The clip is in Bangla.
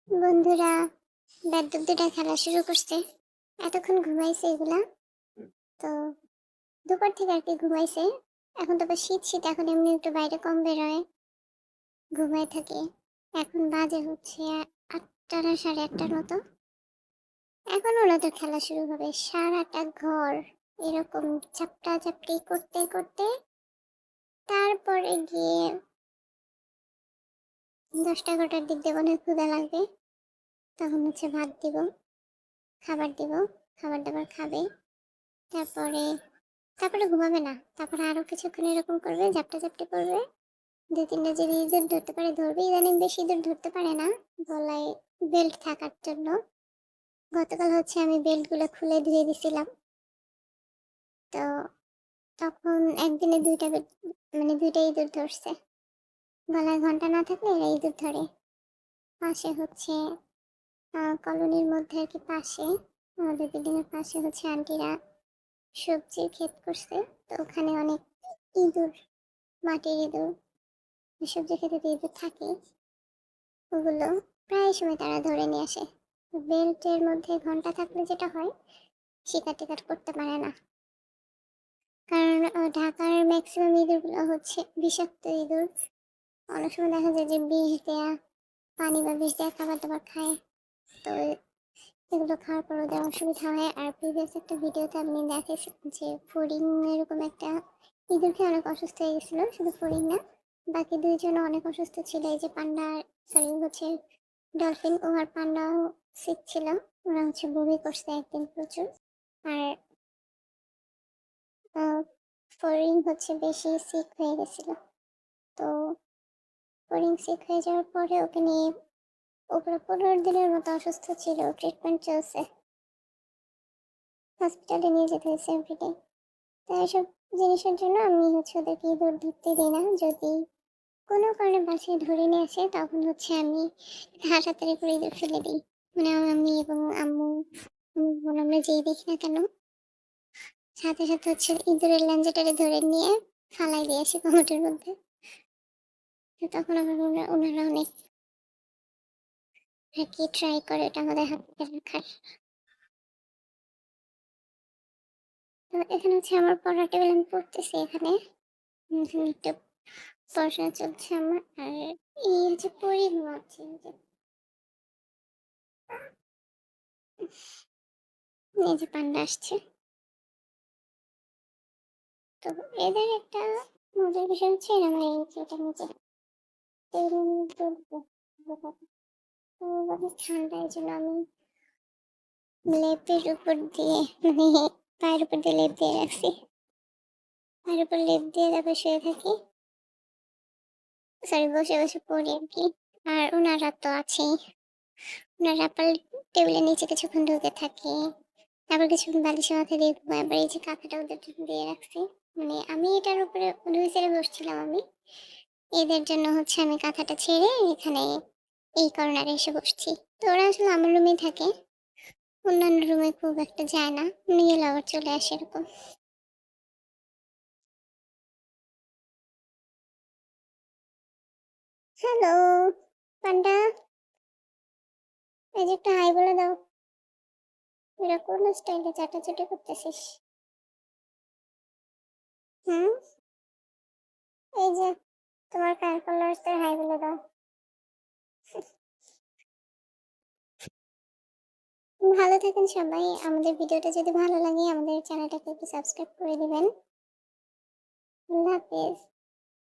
বন্ধুরা বেদ্যুৎ দুটা খেলা শুরু করছে। এতক্ষণ ঘুমাইছে এগুলা। তো দুপুর থেকে আর কি ঘুমাইছে। এখন তো আবার শীত শীত, এখন এমনি একটু বাইরে কম বেরোয়, ঘুমায় থাকে। এখন বাজে হচ্ছে 8টা না 1:30টার মতো। এখন ওনাদের খেলা শুরু হবে। সারাটা ঘর এরকম চাপটা চাপটি করতে করতে তারপরে গিয়ে 10টা 11টার দিক দিয়ে মনে হয় ক্ষুধা লাগবে। তখন হচ্ছে ভাত দিব, খাবার দিব, খাবার দাবার খাবে। তারপরে তারপরে ঘুমাবে না। তারপরে আরো কিছুক্ষণ এরকম করবে, ঝাপটা করবে। 2-3টা যদি ইঁদুর ধরতে পারে ধরবে। ইদানিং বেশি ইঁদুর ধরতে পারে না, গলায় বেল্ট থাকার জন্য। গতকাল হচ্ছে আমি বেল্টগুলো খুলে ধুয়ে দিছিলাম। তো তখন একদিনে দুইটা ইঁদুর ধরছে। গলায় ঘন্টা না থাকলে এরা ইঁদুর ধরে। পাশে হচ্ছে কলোনির মধ্যে আর কি, পাশে আমাদের বিল্ডিংয়ের পাশে হচ্ছে আন্টিরা সবজির ক্ষেত করছে। তো ওখানে অনেক ইঁদুর, মাটির ইঁদুর, সবজি খেতে ইঁদুর থাকে। ওগুলো প্রায় সময় তারা ধরে নিয়ে আসে। বেল্টের মধ্যে ঘন্টা থাকলে যেটা হয়, শিকার টিকার করতে পারে না। কারণ ঢাকার ম্যাক্সিমাম ইঁদুরগুলো হচ্ছে বিষাক্ত ইঁদুর। অনেক সময় দেখা যায় যে বিষ দেয়া পানি বা বিষ দেয়া খাবার দাবার খায়। তো এগুলো খাওয়ার পর ওদের অসুবিধা হয়। আর প্রিভিয়াস একটা ভিডিওতে আপনি দেখেছেন যে ফড়িং এরকম একটা ইঁদুর খেয়ে অনেক অসুস্থ হয়ে গেছিল। শুধু ফড়িং না, বাকি দুইজনও অনেক অসুস্থ ছিল। এই যে পান্ডা, সরি হচ্ছে ডলফিন, ও আর পান্ডাও সিক ছিল। ওরা হচ্ছে বমি করছে একদিন প্রচুর। আর ফড়িং হচ্ছে বেশি সিক হয়ে গেছিল। তো ফড়িং সিক হয়ে যাওয়ার পরে ওকে নিয়ে ওপরে 15 দিনের মতো অসুস্থ ছিল, ট্রিটমেন্ট চলছে, হসপিটালে নিয়ে যেতে হয়েছে এভরিডে। তো এসব জিনিসের জন্য আমি হচ্ছে ওদেরকে ইঁদুর ধরতে দিই না। যদি কোনো কারণে বাসায় ধরে নিয়ে আসে তখন হচ্ছে আমি হাসাতাড়ি করে ইঁদুর ফেলে দিই। মানে আমি এবং আম্মু, আমরা যেই দেখি না কেন সাথে সাথে হচ্ছে ইঁদুরের ল্যাঞ্জাটারে ধরে নিয়ে ফালাই দিয়ে আসি কমোটের মধ্যে। তো তখন আবার ওনারা অনেক আর কি ট্রাই করে এটা আমাদের হাত থেকে রাখার। তো এখানে হচ্ছে আমার পড়ার টেবিল, আমি পড়তেছি এখানে। একটু পড়াশোনা চলছে আমার। আর এই হচ্ছে পড়ি, ঘুমাচ্ছি। এই যে পান্ডা আসছে। তো এদের একটা মজার বিষয় হচ্ছে এরা মানে এই যে এটা নিচে তো অনেক ঠান্ডা, এই জন্য আমি লেপের উপর দিয়ে মানে পায়ের উপর দিয়ে লেপ দিয়ে রাখছি। পায়ের উপর লেপ দিয়ে তারপর শুয়ে থাকি, সরি বসে বসে পড়ি আর কি। আর ওনারা তো আছেই, ওনারা আপার টেবিলের নিচে কিছুক্ষণ ঢুকে থাকে, তারপর কিছুক্ষণ বালিশের মাথায় দিয়ে ঘুমায়। আবার এই যে কাঁথাটা ওদের জন্য দিয়ে রাখছি। মানে আমি এটার উপরে দুই ছেড়ে বসছিলাম আমি, এদের জন্য হচ্ছে আমি কাঁথাটা ছেড়ে এখানে এই কর্নারে এসে বসছি। তো ওরা আসলে আমার রুমেই থাকে, অন্যান্য রুমে খুব একটা যায় না, নিয়ে গেলে আবার চলে আসে এরকম। হ্যালো পান্ডা, এই যে একটা হাই বলে দাও। এরা কোন স্টাইলে চাটাচাটি করতেছিস? হুম, এই যে তোমার কার ফলোয়ার্সদের হাই বলে দাও। ভালো থাকেন সবাই। আমাদের ভিডিওটা যদি ভালো লাগে আমাদের চ্যানেলটাকে একটু সাবস্ক্রাইব করে দিবেন। আল্লাহ হাফেজ।